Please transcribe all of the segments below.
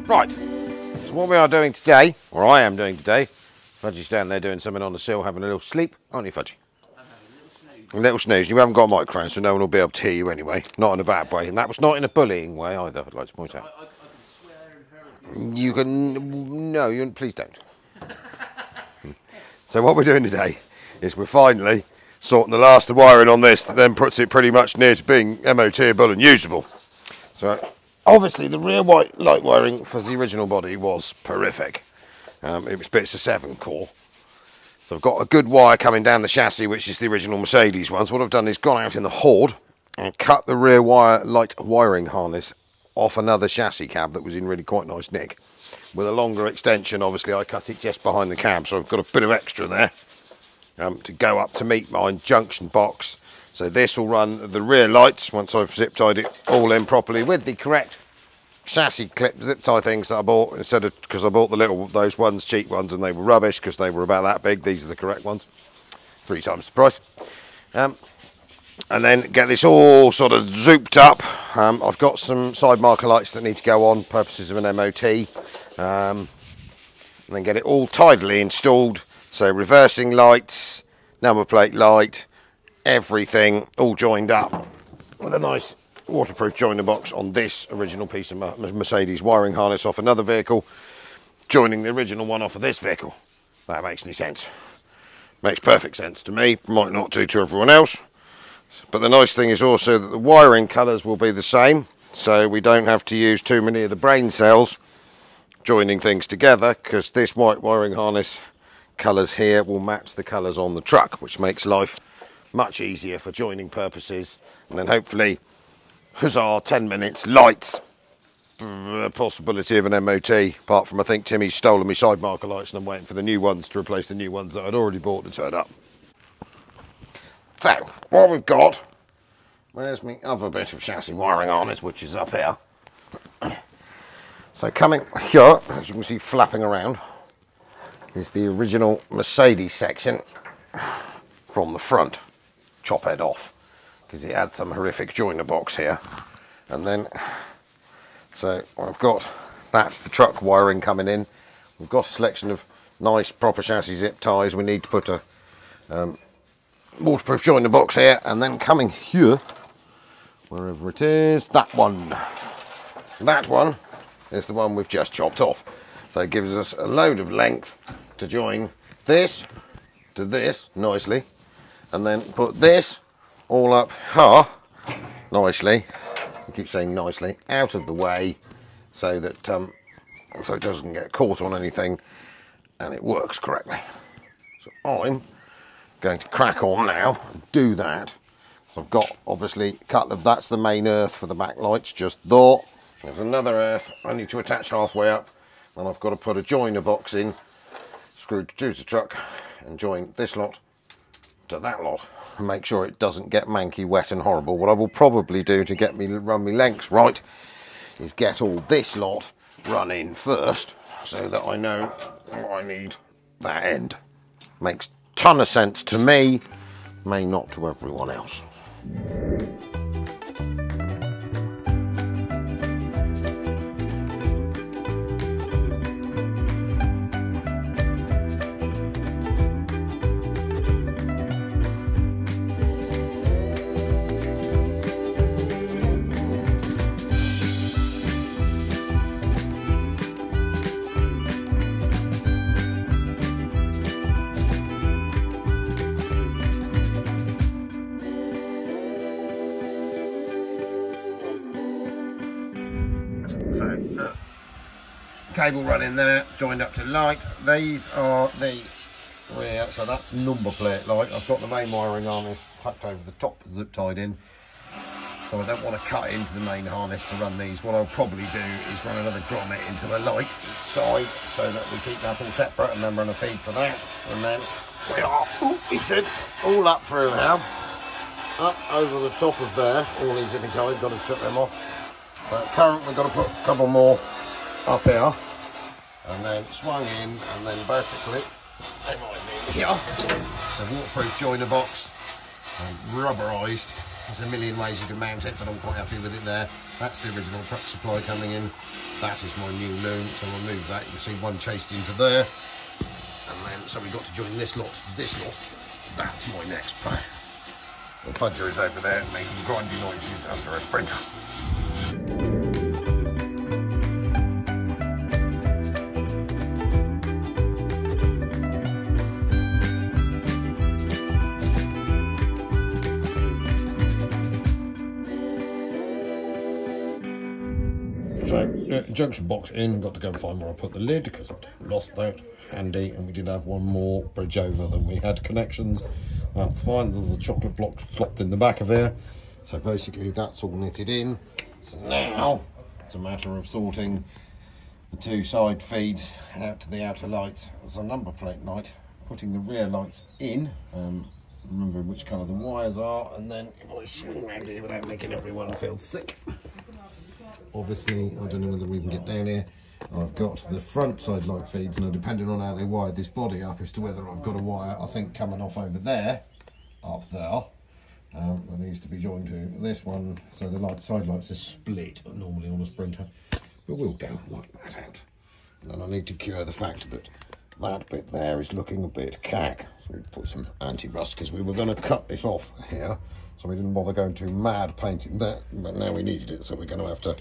Right, so what we are doing today, or I am doing today, Fudgy's down there doing something on the sill, having a little sleep, aren't you, Fudgy? I'm having a little snooze. A little snooze. You haven't got a microphone, so no one will be able to hear you anyway. Not in a bad way, and that was not in a bullying way either, I'd like to point out. I can swear and You can... no, you please don't. So what we're doing today is we're finally sorting the last of the wiring on this that then puts it pretty much near to being MOTable and usable. So obviously the rear white light wiring for the original body was horrific. It was bits of 7 core. So I've got a good wire coming down the chassis, which is the original Mercedes ones. What I've done is gone out in the hoard and cut the rear wire light wiring harness off another chassis cab that was in really quite nice nick. With a longer extension, obviously I cut it just behind the cab, so I've got a bit of extra there to go up to meet my junction box. So this will run the rear lights once I've zip tied it all in properly with the correct chassis clip zip tie things that I bought, instead of, because I bought those ones, cheap ones, and they were rubbish because they were about that big. These are the correct ones, 3 times the price. And then get this all sort of zooped up. I've got some side marker lights that need to go on, purposes of an MOT. And then get it all tidily installed. So reversing lights, number plate light, everything all joined up with a nice waterproof joiner box on this original piece of Mercedes wiring harness off another vehicle, joining the original one off of this vehicle. That makes any sense. Makes perfect sense to me, might not do to everyone else. But the nice thing is also that the wiring colours will be the same, so we don't have to use too many of the brain cells joining things together, because this white wiring harness colours here will match the colours on the truck, which makes life much easier for joining purposes. And then hopefully, huzzah, 10 minutes, lights, possibility of an MOT, apart from I think Timmy's stolen me side marker lights and I'm waiting for the new ones to replace the new ones that I'd already bought to turn up. So, what we've got, where's my other bit of chassis wiring harness, which is up here. So coming here, as you can see flapping around, is the original Mercedes section from the front, chop head off, because it had some horrific joiner box here. And then, so I've got, that's the truck wiring coming in. We've got a selection of nice proper chassis zip ties. We need to put a waterproof joiner box here, and then coming here, wherever it is, that one is the one we've just chopped off. So it gives us a load of length to join this to this nicely, and then put this all up here nicely, I keep saying nicely, out of the way, so that so it doesn't get caught on anything and it works correctly. So I'm going to crack on now and do that. So I've got obviously a couple of, that's the main earth for the back lights, just there. There's another earth I need to attach halfway up, and I've got to put a joiner box in, screwed to the truck, and join this lot to that lot, and make sure it doesn't get manky, wet and horrible. What I will probably do to get me run my lengths right is get all this lot run in first, so that I know what I need that end. Makes ton of sense to me, may not to everyone else. So, cable running there, joined up to light. These are the rear, so that's number plate light. I've got the main wiring harness tucked over the top, zip tied in. So I don't want to cut into the main harness to run these. What I'll probably do is run another grommet into a light each side, so that we keep that all separate, and then run a feed for that. And then we are, all up through now. Up over the top of there, all these zippy ties, got to strip them off. But current, we've got to put a couple more up here, and then swung in, and then basically, they might be here, the waterproof joiner box, and rubberised. There's a million ways you can mount it, but I'm quite happy with it there. That's the original truck supply coming in. That is my new loom, so I'll move that. You can see one chased into there. And then, so we've got to join this lot to this lot. That's my next plan. The fudger is over there making grindy noises under a sprinter. So, junction box in, got to go and find where I put the lid because I've lost that. Handy, and we did have one more bridge over than we had connections. That's fine, there's a chocolate block flopped in the back of here. So basically that's all knitted in. So now it's a matter of sorting the two side feeds out to the outer lights. There's a number plate light, putting the rear lights in, remembering which colour the wires are, and then if I swing around here without making everyone feel sick. Obviously, I don't know whether we can get down here. I've got the front side light feeds. Now, depending on how they wired this body up as to whether I've got a wire, I think, coming off over there, up there, that needs to be joined to this one. So the side lights are split normally on a Sprinter. But we'll go and work that out. And then I need to cure the fact that that bit there is looking a bit cack. So we put some anti-rust because we were going to cut this off here. So we didn't bother going too mad painting that, but now we needed it, so we're going to have to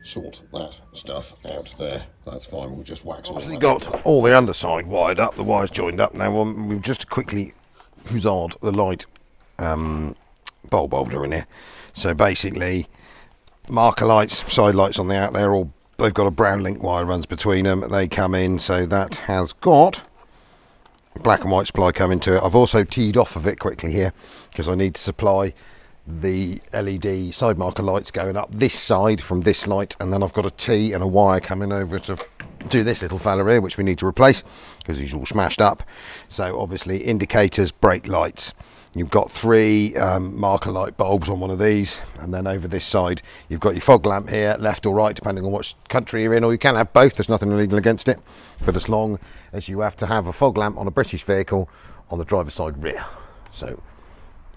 sort that stuff out there. That's fine, we'll just wax all that. Got all the underside wired up, the wires joined up. Now we've just quickly huzzard the light bulb holder in here. So basically, marker lights, side lights on the out there, all they've got a brown link wire runs between them. They come in, so that has got black and white supply coming to it. I've also teed off of it quickly here because I need to supply the LED side marker lights going up this side from this light, and then I've got a T and a wire coming over to do this little fella here, which we need to replace because he's all smashed up. So obviously indicators, brake lights. You've got three marker light bulbs on one of these, and then over this side you've got your fog lamp here, left or right depending on which country you're in, or you can have both, there's nothing illegal against it, but as long as you have to have a fog lamp on a British vehicle on the driver's side rear. So,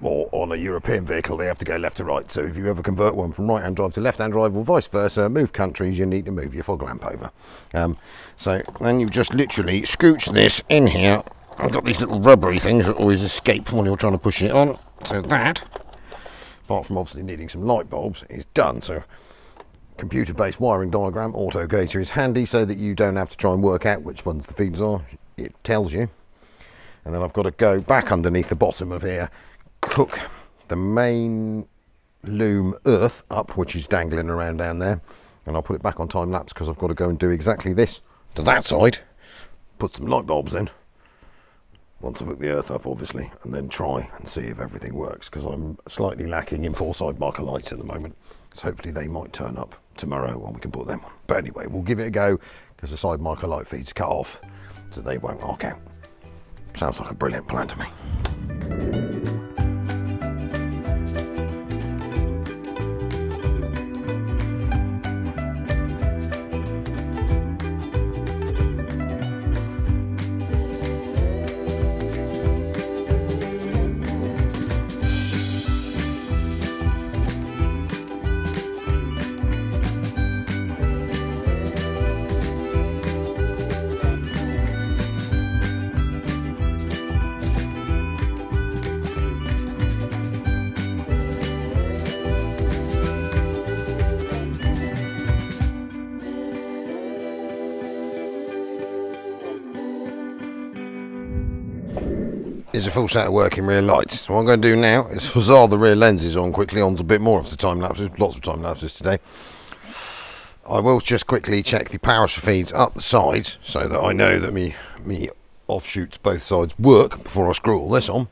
or on a European vehicle they have to go left to right. So if you ever convert one from right hand drive to left hand drive or vice versa, move countries, you need to move your fog lamp over. So then you just literally scooch this in here. I've got these little rubbery things that always escape when you're trying to push it on. So that, apart from obviously needing some light bulbs, is done. So computer-based wiring diagram, AutoGator is handy so that you don't have to try and work out which ones the feeds are. It tells you. And then I've got to go back underneath the bottom of here, hook the main loom earth up, which is dangling around down there, and I'll put it back on time lapse because I've got to go and do exactly this to that side, put some light bulbs in once I've hooked the earth up obviously, and then try and see if everything works because I'm slightly lacking in four side marker lights at the moment, so hopefully they might turn up tomorrow when we can put them on. But anyway, we'll give it a go because the side marker light feeds cut off so they won't arc out. Sounds like a brilliant plan to me. Is a full set of working rear lights. So what I'm going to do now is huzzah the rear lenses on quickly onto a bit more of the time lapses, lots of time lapses today. I will just quickly check the power feeds up the sides so that I know that me offshoots both sides work before I screw all this on.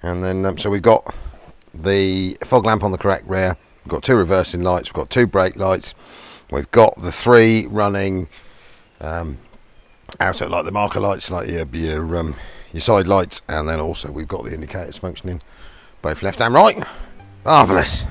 And then so we've got the fog lamp on the correct rear, we've got two reversing lights, we've got two brake lights, we've got the three running outer, like the marker lights, like your side lights, and then also we've got the indicators functioning both left and right. Marvellous.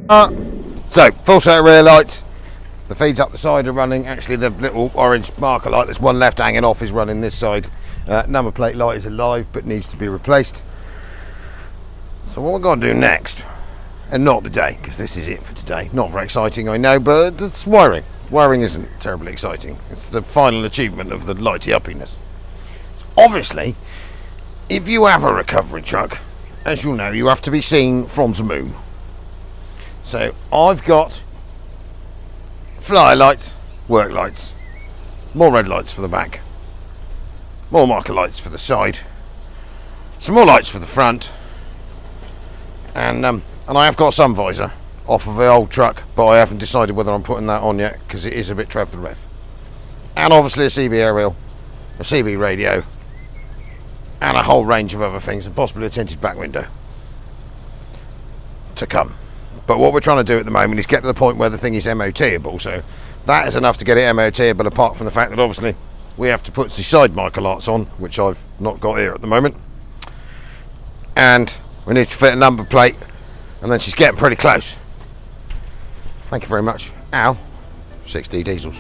So, full set of rear lights. The feeds up the side are running. Actually, the little orange marker light that's one left hanging off is running this side. Number plate light is alive but needs to be replaced. So what we're going to do next, and not today, because this is it for today. Not very exciting, I know, but it's wiring. Wiring isn't terribly exciting. It's the final achievement of the lighty uppiness. Obviously, if you have a recovery truck, as you'll know, you have to be seen from the moon. So I've got flyer lights, work lights, more red lights for the back, more marker lights for the side, some more lights for the front, and I have got some visor off of the old truck, but I haven't decided whether I'm putting that on yet because it is a bit trev the rev. And obviously a CB aerial, a CB radio, and a whole range of other things, and possibly a tinted back window to come. But what we're trying to do at the moment is get to the point where the thing is MOT-able, so that is enough to get it MOT-able, apart from the fact that obviously we have to put the side marker lights on, which I've not got here at the moment, and we need to fit a number plate, and then she's getting pretty close. Thank you very much. Al, 6D Diesels.